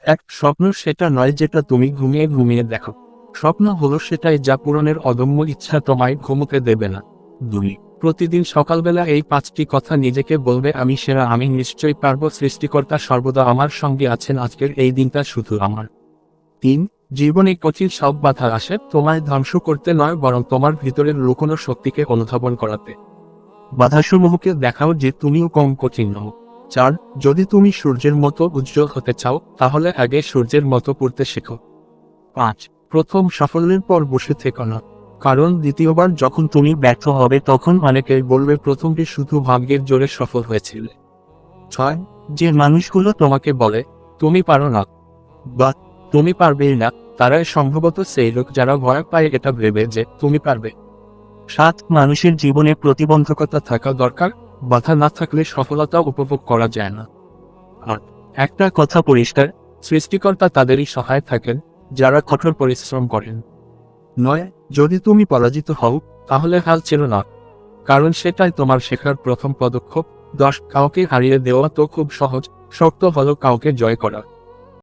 এক, স্বপ্ন সেটা নয় যেটা তুমি ঘুমিয়ে ঘুমিয়ে দেখো। স্বপ্ন হলো সেটাই যা পূরণের অদম্য ইচ্ছা তোমায় ঘুমোতে দেবে না। 2, প্রতিদিন সকালবেলা এই 5টি কথা নিজেকে বলবে, আমি সেরা, আমি নিশ্চয়ই পারবো, সৃষ্টিকর্তা সর্বদা আমার সঙ্গে আছেন, আজকের এই দিনটা শুধু আমার। 3, জীবনে কঠিন সব বাধা আসে তোমায় ধ্বংস করতে নয়, বরং তোমার ভিতরের লুকোনো শক্তিকে অনুধাবন করাতে। বাধাসমূহকে দেখাও যে তুমিও কম কঠিন নও। 4, যদি তুমি সূর্যের মতো উজ্জ্বল হতে চাও তাহলে আগে সূর্যের মতো পড়তে শেখো। 5, প্রথম সাফল্যের পর বসে থেকো না, কারণ দ্বিতীয়বার যখন তুমি ব্যর্থ হবে তখন অনেকেই বলবে প্রথমটি শুধু ভাগ্যের জোরে সফল হয়েছিল। 6, যে মানুষগুলো তোমাকে বলে তুমি পারো না বা তুমি পারবেই না, তারাই সম্ভবত সেই লোক যারা ভয় পায় এটা ভেবে যে তুমি পারবে। 7, মানুষের জীবনে প্রতিবন্ধকতা থাকা দরকার, বাধা না থাকলে সফলতা উপভোগ করা যায় না। 8, একটা কথা পরিষ্কার, সৃষ্টিকর্তা তাদেরই সহায় থাকেন যারা কঠোর পরিশ্রম করেন। 9, যদি তুমি পরাজিত হও তাহলে হাল ছেড়ো না, কারণ সেটাই তোমার শেখার প্রথম পদক্ষেপ। 10, কাউকে হারিয়ে দেওয়া তো খুব সহজ, শক্ত হলো কাউকে জয় করা।